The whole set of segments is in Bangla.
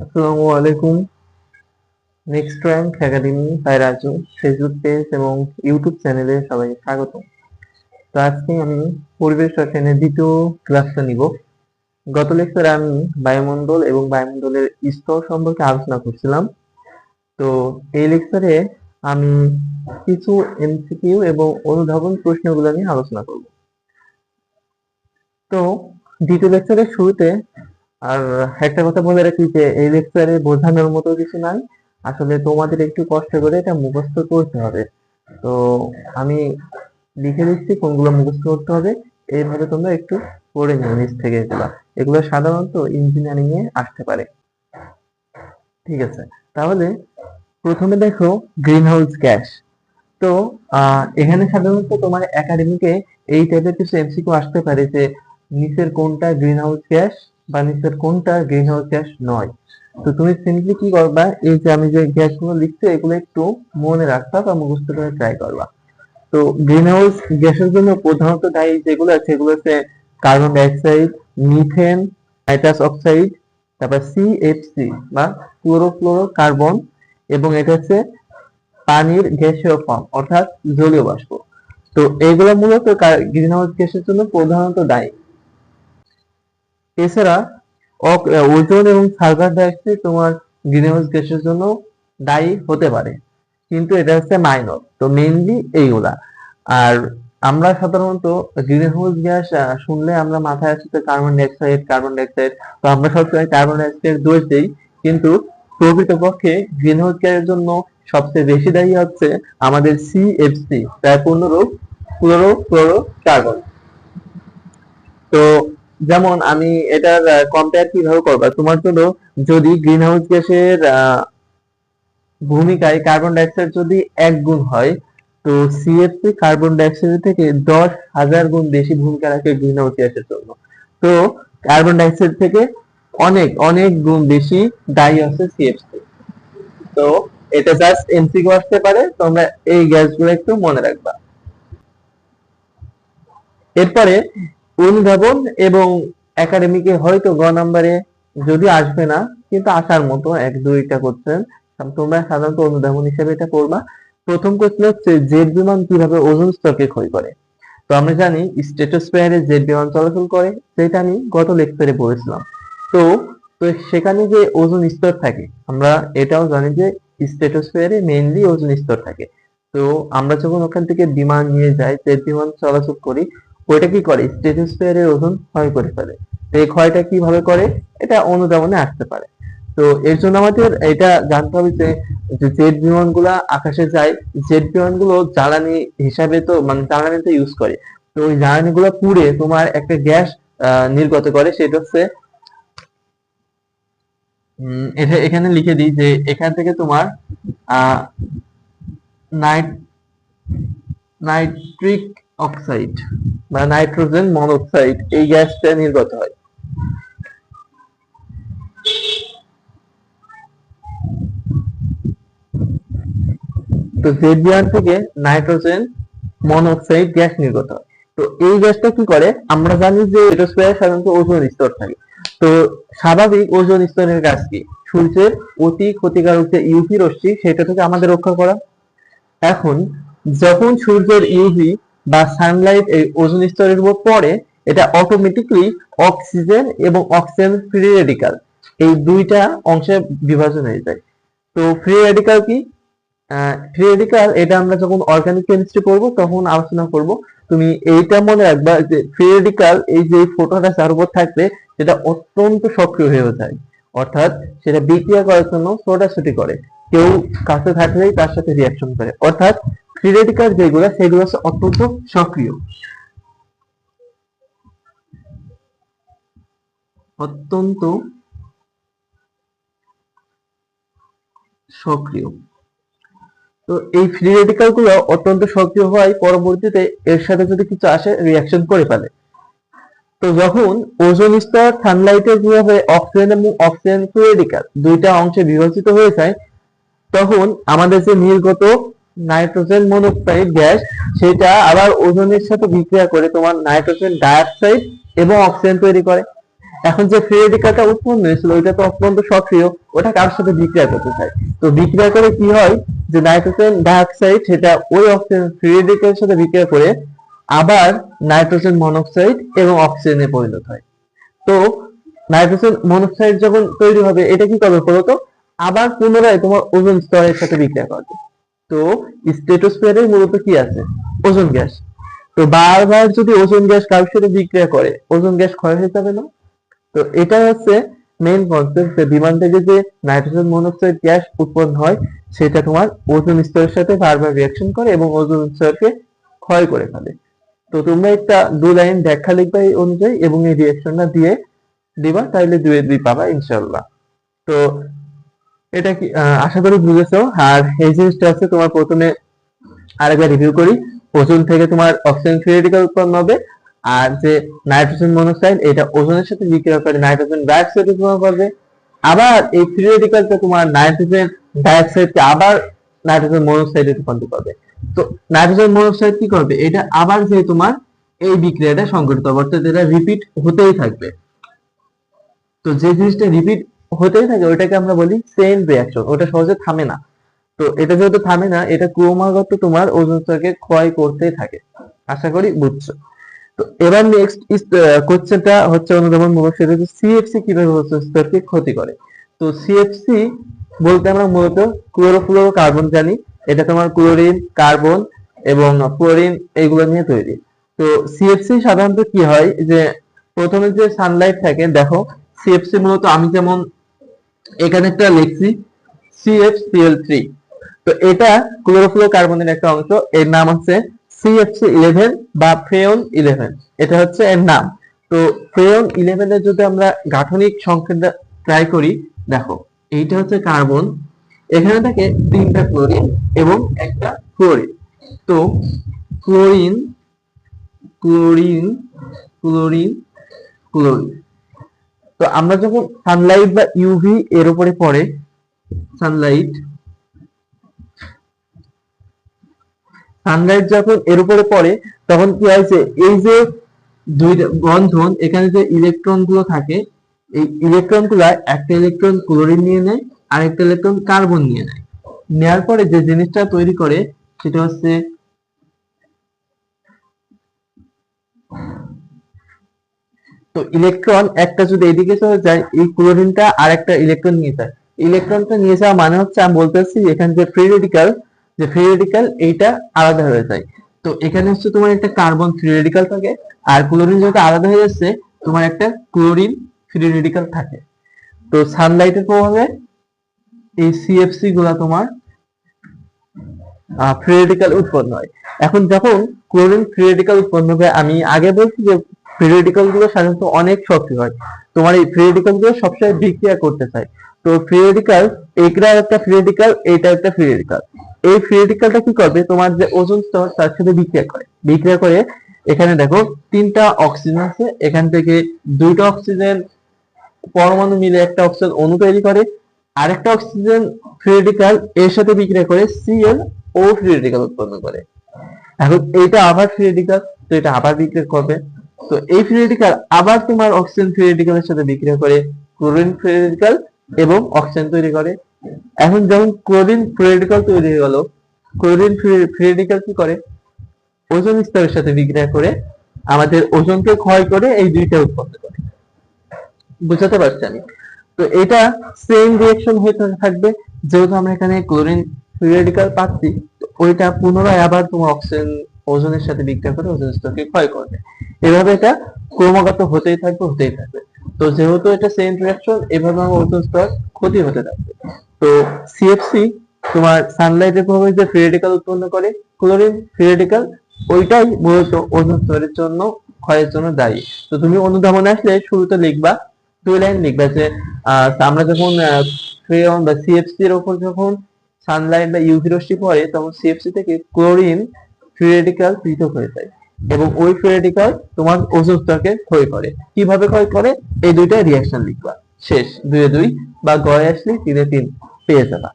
আসসালামু আলাইকুম। Next Rank Academy by Raju Facebook page এবং ইউটিউব চ্যানেলে সবাইকে স্বাগত। তো আজকে আমি পরিবেশ রসায়নের দ্বিতীয় ক্লাসটা নিব। গত লেকচারে আমি বায়ুমণ্ডল এবং বায়ুমণ্ডলের স্তর সম্পর্কে আলোচনা করছিলাম। তো এই লেকচারে আমি কিছু এমসিকিউ এবং অনুধাবন প্রশ্নগুলো নিয়ে আলোচনা করব। তো দ্বিতীয় লেকচারের শুরুতে আর একটা কথা বলে রাখি যে এই লেকচারে বোঝানোর মতো কিছু নাই, আসলে তোমাদের একটু কষ্ট করে এটা মুখস্থ করতে হবে। তো আমি লিখে দিচ্ছি কোনগুলো মুখস্থ করতে হবে, এইভাবে তোমরা একটু পড়ে নিও নিজ থেকে। এগুলো সাধারণত ইঞ্জিনিয়ারিং এ আসতে পারে। ঠিক আছে, তাহলে প্রথমে দেখো গ্রিন হাউস গ্যাস। তো এখানে সাধারণত তোমার একাডেমিকে এই টাইপের কিছু এমসিকিউ আসতে পারে যে নিচের কোনটা গ্রিন হাউস গ্যাস বা নিচের কোনটা গ্রিন হাউস গ্যাস নয়। তো তুমি সিম্পলি কি করবা, এই যে আমি যে গ্যাসগুলো লিখছি এগুলো একটু মনে রাখবা বা মুখস্থ করে ট্রাই করবা। তো গ্রিন হাউস গ্যাসের জন্য প্রধানত দায়ী যেগুলো আছে সেগুলো হচ্ছে carbon dioxide, methane, nitrous oxide, তারপর সিএফসি বা ক্লোরোফ্লোরোকার্বন, এবং এটা হচ্ছে পানির গ্যাসীয় ফর্ম অর্থাৎ জলীয় বাষ্প। তো এইগুলো মূলত গ্রিন হাউস গ্যাসের জন্য প্রধানত দায়ী। এছাড়া ওজোন এবং সালফার ডাইঅক্সাইড তোমার গ্রিন হাউস গ্যাসের জন্য দায়ী হতে পারে, কিন্তু এটা হচ্ছে মাইনর। তো মেইনলি এইগুলা। আর আমরা সাধারণত গ্রিন হাউস গ্যাস শুনলে আমরা মাথায় আসে তো কার্বন ডাইঅক্সাইড। তো আমরা সবসময় কার্বন ডাইঅক্সাইড দোষ দেই, কিন্তু প্রকৃতপক্ষে গ্রিন হাউস গ্যাসের জন্য সবচেয়ে বেশি দায়ী হচ্ছে আমাদের সিএফসি, তার পূর্ণরূপ ক্লোরোফ্লোরোকার্বন। তো যেমন আমি এটার কম্পেয়ার কিভাবে করবা, তোমার জন্য যদি গ্রিন হাউস গ্যাসের ভূমিকায় কার্বন ডাইঅক্সাইড যদি 1 গুণ হয়, তো সিএফসি কার্বন ডাইঅক্সাইডের থেকে 10,000 গুণ বেশি ভূমিকা রাখে গ্রিন হাউস গ্যাসের জন্য। তো কার্বন ডাইঅক্সাইড থেকে অনেক অনেক গুণ বেশি দায়ী হচ্ছে সিএফসি। তো এটা জাস্ট এমসিকিউ আসতে পারে, তোমরা এই গ্যাসগুলো একটু মনে রাখবা। এরপরে অনুধাবন এবং একাডেমিকে হয়তো গ নাম্বারে যদি আসবে না, কিন্তু আসার মতো 1-2টা কোশ্চেন তোমরা সাধারণত অনুধাবন হিসেবে এটা পড়বা। প্রথম কোশ্চেন হচ্ছে জেট বিমান কিভাবে ওজোন স্তরকে ক্ষয় করে। তো আমরা জানি স্ট্র্যাটোস্ফিয়ারে জেট বিমান চলাচল করে, যেটা আমি গত লেকচারে বলেছিলাম। তো তো সেখানে যে ওজোন স্তর থাকে, আমরা এটাও জানি যে স্ট্র্যাটোস্ফিয়ারে মেইনলি ওজোন স্তর থাকে। তো আমরা যখন ওখান থেকে বিমান নিয়ে যাই, জেট বিমান চলাচল করি, ওইটা কি করে স্ট্র্যাটোস্ফিয়ারের ওজোন ক্ষয় করে ফেলে। তো এই ক্ষয়টা কিভাবে করে, এটা অনুধাবনে আসতে পারে। তো এর জন্য আমাদের এটা জানতে হবে যে জেট বিমানগুলা আকাশে যায়, জেট বিমানগুলো জ্বালানি হিসাবে তো মানে জ্বালানিতে ইউজ করে। তো ওই জ্বালানিগুলো পুড়ে তোমার একটা গ্যাস নির্গত করে, সেটা হচ্ছে এটা এখানে লিখে দিই যে এখান থেকে তোমার আহ নাইট নাইট্রিক অক্সাইড বা নাইট্রোজেন মনোক্সাইড এই গ্যাসটা নির্গত হয়। তো জেট বিমান থেকে নাইট্রোজেন মনোক্সাইড গ্যাস নির্গত হয়। তো এই গ্যাসটা কি করে, আমরা জানি যে স্ট্রাটোস্ফিয়ারে সাধারণত ওজোন স্তর থাকে। তো স্বাভাবিক ওজোন স্তরের কাজ কি, সূর্যের অতি ক্ষতিকারক যে ইউভি রশ্মি সেটা থেকে আমাদের রক্ষা করা। এখন যখন সূর্যের ইউভি বা সানলাইট এই ওজোন স্তরের উপর পড়ে, এটা অটোমেটিকলি অক্সিজেন এবং অক্সিজেন ফ্রি রেডিকাল এই দুইটা অংশে বিভাজন হয়ে যায়। তো ফ্রি রেডিকাল কি, ফ্রি রেডিকাল এটা আমরা যখন অর্গানিক কেমিস্ট্রি পড়বো তখন আলোচনা করব। তুমি এইটা মনে রাখবা যে ফ্রি রেডিকাল এই যে ফোটনটা যার উপর থাকবে সেটা অত্যন্ত সক্রিয় হয়ে যায়, অর্থাৎ সেটা বিক্রিয়া করার জন্য ছোটাছুটি করে, কেউ কাছে থাকলেই তার সাথে রিয়াকশন করে। অর্থাৎ ফ্রি রেডিকাল যেগুলো সেগুলো হচ্ছে অত্যন্ত সক্রিয়, অত্যন্ত সক্রিয়। তো এই ফ্রি রেডিকাল গুলো অত্যন্ত সক্রিয় হওয়ায় পরবর্তীতে এর সাথে যদি কিছু আসে রিয়াকশন করে ফেলে। তো যখন ওজোন স্তর সানলাইটে যেভাবে অক্সিজেন এবং অক্সিজেন ফ্রি রেডিকাল দুইটা অংশে বিভাজিত হয়ে যায়, তখন আমাদের যে নির্গত নাইট্রোজেন মনোক্সাইড গ্যাস সেটা আবার ওজোনের সাথে বিক্রিয়া করে তোমার নাইট্রোজেন ডাইঅক্সাইড এবং অক্সিজেন তৈরি করে। এখন যে ফ্রি রেডিকালটা উৎপন্ন হয়েছিল ওইটা তো অত্যন্ত সক্রিয়, ওটা কার সাথে বিক্রিয়া করতে চায়। তো বিক্রিয়া করে কি হয় যে নাইট্রোজেন ডাইঅক্সাইড সেটা ওই অক্সিজেন ফ্রি রেডিকালের সাথে বিক্রিয়া করে আবার নাইট্রোজেন মনোক্সাইড এবং অক্সিজেনে পরিণত হয়। তো নাইট্রোজেন মনোক্সাইড যখন তৈরি হবে এটা কি করবে বলতো, আবার পুনরায় তোমার ওজোন স্তরের সাথে বিক্রিয়া করবে। তো স্ট্রেটোস্ফিয়ারে মূলত কি আছে, ওজোন গ্যাস। তো বারবার যদি ওজোন গ্যাস কারোর সাথে বিক্রিয়া করে ওজোন গ্যাস ক্ষয় হয়ে যাবে না। তো এটা হচ্ছে মেইন কনসেপ্ট, যে বিমান থেকে যে নাইট্রোজেন মনোক্সাইড গ্যাস উৎপন্ন হয় সেটা তোমার ওজোন স্তরের সাথে বারবার রিঅ্যাকশন করে এবং ওজোন স্তরকে ক্ষয় করে ফেলে। তো তোমরা একটা 2 লাইন ব্যাখ্যা লিখবা এই অনুযায়ী এবং এই রিঅ্যাকশনটা দিয়ে দিবা, তাইলে 2 পাবা ইনশাআল্লাহ। তো এটা কি আশা করি বুঝেছো। আর এই জিনিসটা আছে তোমার প্রথমে আরেকবার রিভিউ করি। ওজোন থেকে তোমার অক্সিজেন ফ্রি রেডিকাল উৎপন্ন হবে, আর যে নাইট্রোজেন মনোক্সাইড এটা ওজোনের সাথে বিক্রিয়া করে নাইট্রোজেন ডাইঅক্সাইড উৎপন্ন করবে। আবার এই ফ্রি রেডিকালটা তোমার নাইট্রোজেন ডাইঅক্সাইডকে আবার নাইট্রোজেন মনোক্সাইডে রূপান্তর করবে। তো নাইট্রোজেন মনোক্সাইড কি করবে, এটা আবার যে তোমার এই বিক্রিয়াটা সংঘটিত হবে, অর্থাৎ এটা রিপিট হতেই থাকবে। তো যে জিনিসটা রিপিট হতেই থাকে ওইটাকে আমরা বলি চেইন রিঅ্যাকশন, ওটা সহজে থামে না। তো এটা যেহেতু থামে না, এটা ক্রমাগত তোমার ওজোন স্তরকে ক্ষয় করতেই থাকে। আশা করি বুঝছো। তো এবার নেক্সট কোশ্চেনটা হচ্ছে অনুধাবনমূলক, সেটা হচ্ছে সিএফসি কিভাবে ওজোন স্তরকে ক্ষতি করে। তো সিএফসি বলতে আমরা মূলত ক্লোরোফ্লোরোকার্বন জানি। এটা তোমার ক্লোরিন, কার্বন এবং ফ্লোরিন এইগুলো নিয়ে তৈরি। তো সিএফসি সাধারণত কি হয় যে প্রথমে যে সানলাইট থাকে, দেখো সিএফসি মূলত আমি যেমন এখানে একটা লিখছি CFCl3। তো এটা ক্লোরোফ্লোরোকার্বনের একটা অংশ, এর নাম হচ্ছে CFC11 বা ফ্রেয়ন 11, এটা হচ্ছে এর নাম। তো ফ্রেয়ন 11 এর যদি আমরা গাঠনিক সংকেতটা ট্রাই করি, দেখো এইটা হচ্ছে কার্বন, এখানে থাকে 3টা ক্লোরিন এবং একটা ফ্লোরিন। তো ক্লোরিন ক্লোরিন ক্লোরিন ক্লোরিন। তো আমরা যখন সানলাইট বা ইউভি এর উপরে পড়ে, সানলাইট সানলাইট যখন এর উপরে পড়ে তখন কি হয় যে এই যে দুইটা বন্ধন, এখানে যে ইলেকট্রন গুলো থাকে এই ইলেকট্রন গুলা একটা ইলেকট্রন ক্লোরিন নিয়ে নেয় আর একটা ইলেকট্রন কার্বন নিয়ে নেয়। নেওয়ার পরে যে জিনিসটা তৈরি করে সেটা হচ্ছে তো ইলেকট্রন একটা যদি এদিকে চলে যায় এই ক্লোরিনটা আর একটা ইলেকট্রন নিয়ে যায়। ইলেকট্রনটা নিয়ে যাওয়া মানে হচ্ছে আমি বলতেছি এখানে যে ফ্রি রেডিকাল এইটা আলাদা হয়ে যায়। তো এখানে হচ্ছে তোমার একটা কার্বন ফ্রি রেডিকাল থাকে আর ক্লোরিন যেটা আলাদা হয়ে যাচ্ছে তোমার একটা ক্লোরিন ফ্রি রেডিকাল থাকে। তো সানলাইটের প্রভাবে এই সিএফসি গুলা তোমার ফ্রি রেডিকাল উৎপন্ন হয়। এখন যখন ক্লোরিন ফ্রি রেডিকাল উৎপন্ন হবে, আমি আগে বলছি যে ফ্রি রেডিকাল গুলো সাধারণত অনেক সক্রিয় হয়, তোমার এই ফ্রি রেডিকাল গুলো সবসময় বিক্রিয়া করতে চায়। তো ফ্রি রেডিকাল এইটা একটা ফ্রি রেডিকাল, এইটা একটা ফ্রি রেডিকাল। এই ফ্রি রেডিকালটা কি করবে, তোমার যে ওজোন স্তর তার সাথে বিক্রিয়া করে এখানে দেখো 3টা অক্সিজেন আছে, এখান থেকে 2টা অক্সিজেন পরমাণু মিলে একটা অক্সিজেন অণু তৈরি করে, আরেকটা অক্সিজেন ফ্রি রেডিকাল এর সাথে বিক্রিয়া করে Cl ও ফ্রি রেডিকাল উৎপন্ন করে। এখন এইটা আবার ফ্রি রেডিকাল, তো এটা আবার বিক্রিয়া করবে। তো এই ফ্রি রেডিকাল আবার তোমার অক্সিজেন ফ্রি রেডিকালের সাথে বিক্রিয়া করে ক্লোরিন ফ্রি রেডিকাল এবং অক্সিজেন তৈরি করে। এখন যখন ক্লোরিন ফ্রি রেডিকাল তৈরি হয়ে গেল, ক্লোরিন ফ্রি রেডিকাল কি করে, ওজোন স্তরের সাথে বিক্রিয়া করে আমাদের ওজনকে ক্ষয় করে এই দুইটা উৎপন্ন করে। বুঝাতে পারছি আমি? তো এটা সেম রিঅ্যাকশন হয়ে থাকবে, যেহেতু আমরা এখানে ক্লোরিন ফ্রি রেডিকাল পাচ্ছি, তো ওইটা পুনরায় আবার তোমার অক্সিজেন ওজনের সাথে বিক্রিয়া করে ওজোন স্তরকে ক্ষয় করবে। এভাবে এটা ক্রমাগত হতেই থাকবে। তো যেহেতু এটা সেম রিঅ্যাকশন, এভাবে আমার ওজোন স্তর ক্ষতি হতে থাকবে। তো সিএফসি তোমার সানলাইটের প্রভাবে যে ফ্রি রেডিকাল উৎপন্ন করে ক্লোরিন ফ্রি রেডিকাল, ওইটাই মূলত ওজোন স্তরের জন্য ক্ষয়ের জন্য দায়ী। তো তুমি অনুধাবনে আসলে শুরুতে লিখবা 2 লাইন লিখবা যে আমরা যখন ফ্রেয়ন বা সিএফসি এর উপর যখন সানলাইট বা ইউভি রশ্মি পড়ে তখন সিএফসি থেকে ক্লোরিন ফ্রি রেডিকাল পৃথক হয়ে যায় এবং ওই ফ্রি রেডিকাল তোমার ওজোন স্তরকে ক্ষয় করে। কিভাবে ক্ষয় করে এই দুইটা রিঅ্যাকশন লিখবা, শেষ 2 এ 2 বা গড়ে আসলে 3 এ 3 পেয়ে যাবা।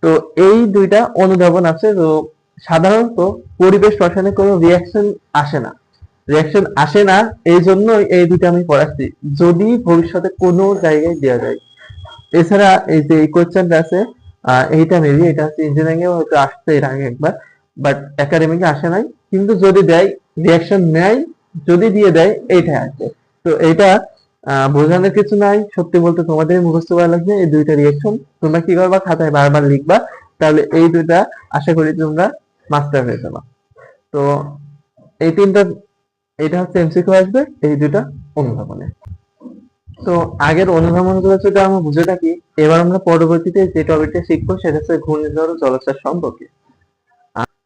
তো এই দুইটা অনুধাবন আছে। তো সাধারণত পরিবেশ রসায়নে কোনো রিঅ্যাকশন আসে না, রিয়াকশন আসে না, এই জন্য এই দুটো আমি পড়াচ্ছি, যদি ভবিষ্যতে কোনো জায়গায় দেওয়া যায়। এছাড়া এই যে কোয়েশ্চেনটা আছে, এইটা মেবি এটা হচ্ছে ইঞ্জিনিয়ারিং এ হয়তো আসছে এর আগে একবার, বাট একাডেমিকে আসে নাই। কিন্তু যদি দেয়, রিয়াকশন নেয়, যদি দিয়ে দেয় এইটাই আসবে। তো এটা বোঝানোর কিছু নাই, সত্যি বলতে তোমাদের মুখস্থ করা লাগবে এই দুইটা রিয়াকশন। তোমরা কি করবা, খাতায় বারবার লিখবা, তাহলে এই দুইটা আশা করি তোমরা মাস্টার হয়ে যাবা। তো এই তিনটা, এটা হচ্ছে এমসিকিউ আসবে, এই দুইটা অনুধাবনে। তো আগের অনুধাবন গুলো যদি আমরা বুঝে থাকি, এবার আমরা পরবর্তীতে যে টপিকটা শিখবো সেটা হচ্ছে ঘূর্ণিঝড় ও জলোচ্ছ্বাস সম্পর্কে।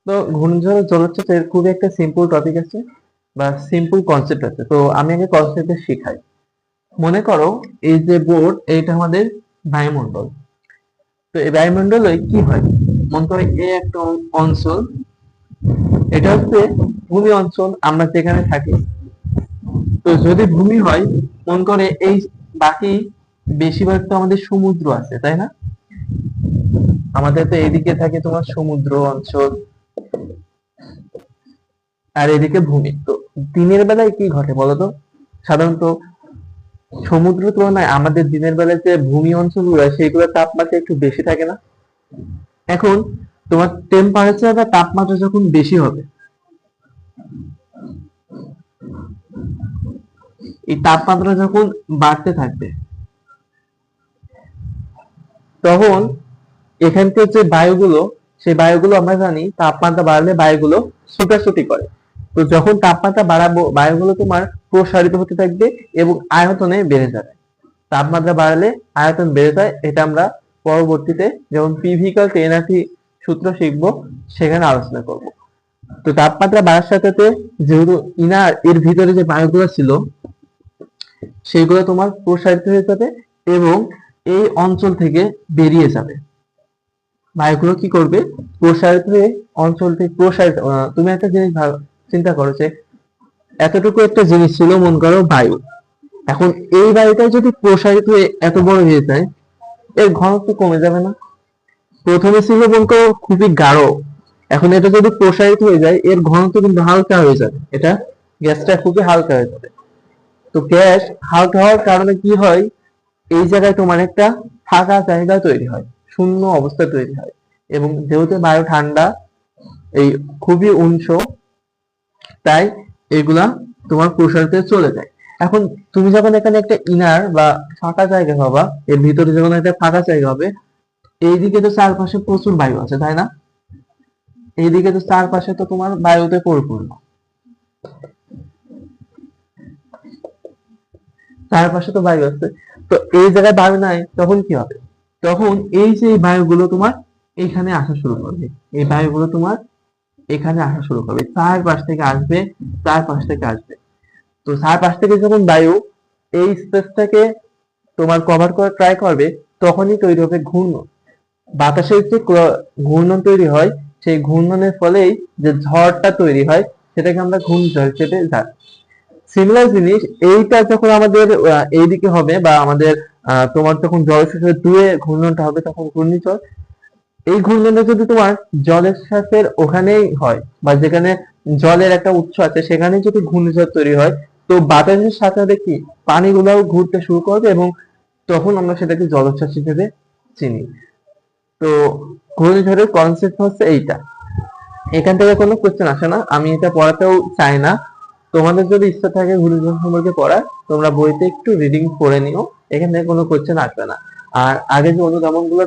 তো ঘূর্ণিঝড় ও জলোচ্ছ্বাস এর খুবই একটা সিম্পল টপিক আছে বা সিম্পল কনসেপ্ট আছে। তো আমি আগে কনসেপ্টটা শিখাই। মনে করো এই যে বোর্ড, এইটা আমাদের বায়ুমণ্ডল। তো এই বায়ুমণ্ডলে কি হয়, মনে করো এই একটা অঞ্চল, এটা হচ্ছে ভূমি অঞ্চল, আমরা যেখানে থাকি। তো যদি ভূমি হয়, মনে করে এই বাকি বেশিরভাগ তো আমাদের সমুদ্র আছে, তাই না? আমাদের তো এইদিকে থাকে তোমার সমুদ্র অঞ্চল, আর এদিকে ভূমি। তো দিনের বেলায় কি ঘটে বলতো? সাধারণত সমুদ্র তুলনায় আমাদের দিনের বেলায় যে ভূমি অঞ্চলগুলো, সেইগুলোর তাপমাত্রা একটু বেশি থাকে না? এখন তোমার টেম্পারেচার বা তাপমাত্রা যখন বেশি হবে, এই তাপমাত্রা যখন বাড়তে থাকবে, তখন এখানকার যে বায়ুগুলো, সেই বায়ুগুলো আমরা জানি তাপমাত্রা বাড়লে বায়ুগুলো ছোটাছুটি করে। তো যখন তাপমাত্রা বাড়াবো, বায়ুগুলো তোমার প্রসারিত হতে থাকবে এবং আয়তনে বেড়ে যাবে। তাপমাত্রা বাড়লে আয়তন বেড়ে যায়, এটা আমরা পরবর্তীতে যখন পিভিকাল এনার্জি সূত্র শিখবো সেখানে আলোচনা করব। তো তাপমাত্রা বাড়ার সাথে সাথে যেহেতু ইনার এর ভিতরে যে বায়ুগুলো ছিল সেগুলো তোমার প্রসারিত হয়ে যাবে এবং এই অঞ্চল থেকে বেরিয়ে যাবে। বায়ুগুলো কি করবে, প্রসারিত হয়ে অঞ্চল থেকে প্রসারিত, তুমি একটা জিনিস চিন্তা করো যে এতটুকু একটা জিনিস ছিল, মনে করো বায়ু। এখন এই বায়ুটা যদি প্রসারিত হয়ে এত বড় হয়ে যায়, এর ঘনত্ব কমে যাবে না? প্রথমে ছিল মনে করো খুবই গাঢ়, এখন এটা যদি প্রসারিত হয়ে যায়, এর ঘনত্ব কিন্তু হালকা হয়ে যাবে, এটা গ্যাসটা খুবই হালকা হয়ে যাবে। তো গ্যাস হালকা হওয়ার কারণে কি হয়, এই জায়গায় তোমার একটা ফাঁকা জায়গা তৈরি হয়, শূন্য অবস্থা তৈরি হয়। এবং যেহেতু বায়ু ঠান্ডা, এই খুবই উষ্ণ, তাই এগুলা তোমার প্রসারিত চলে যায়। এখন তুমি যখন এখানে একটা ইনার বা ফাঁকা জায়গা পাবা, এর ভিতরে যখন একটা ফাঁকা জায়গা হবে, এইদিকে তো চারপাশে প্রচুর বায়ু আছে, তাই না? এইদিকে তো চারপাশে তো তোমার বায়ুতে পরিপূর্ণ, চারপাশে তো বায়ু আছে। তো এই জায়গায় বায়ু নাই, তখন কি হবে? তখন এই যে বায়ুগুলো তোমার এখানে আসা শুরু করবে, এই বায়ুগুলো তোমার এখানে আসা শুরু করবে, চারপাশ থেকে আসবে, চারপাশ থেকে আসবে। তো চারপাশ থেকে যখন বায়ু এই স্পেসটাকে তোমার কভার করার ট্রাই করবে, তখনই তৈরি হবে ঘূর্ণন। বাতাসের যে ঘূর্ণন তৈরি হয়, সেই ঘূর্ণনের ফলেই যে ঝড়টা তৈরি হয়, সেটাকে আমরা ঘূর্ণিঝড় হিসেবে জানি। সিমিলার জিনিস এইটা যখন আমাদের এইদিকে হবে, বা আমাদের তোমার যখন জলোচ্ছ্বাসের দূরে ঘূর্ণনটা হবে, তখন ঘূর্ণিঝড়। এই ঘূর্ণনটা যদি তোমার জলোচ্ছ্বাসের ওখানেই হয়, বা যেখানে জলের একটা উৎস আছে সেখানে যদি ঘূর্ণিঝড় তৈরি হয়, তো বাতাসের সাথে সাথে কি পানিগুলাও ঘুরতে শুরু করবে এবং তখন আমরা সেটাকে জলোচ্ছ্বাস হিসেবে চিনি। তো ঘূর্ণিঝড়ের কনসেপ্ট হচ্ছে এইটা। এখান থেকে কোনো কোশ্চেন আসে না, আমি এটা পড়াতেও চাই না। তোমাদের যদি ইচ্ছা থাকে ঘূর্ণিঝড় সম্পর্কে পড়ার, তোমরা বইতে একটু রিডিং করে নিও, এখান থেকে কোনো কোশ্চেন আসবে না। আর আগে যে অনুধাবন গুলো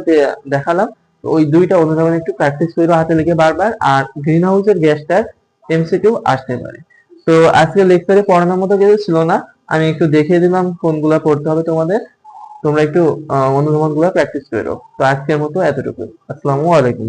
দেখালাম, ওই দুইটা অনুধাবন একটু প্র্যাকটিস করো হাতে লিখে বারবার। আর গ্রিন হাউসের গ্যাসটার এমসিকিউ আসতে পারে। তো আজকে লেকচারে পড়ানোর মতো কিছু ছিল না, আমি একটু দেখিয়ে দিলাম কোনগুলা পড়তে হবে তোমাদের। তোমরা একটু অনুধাবন গুলো প্র্যাকটিস করো। তো আজকের মতো এতটুকু। আসসালামু আলাইকুম।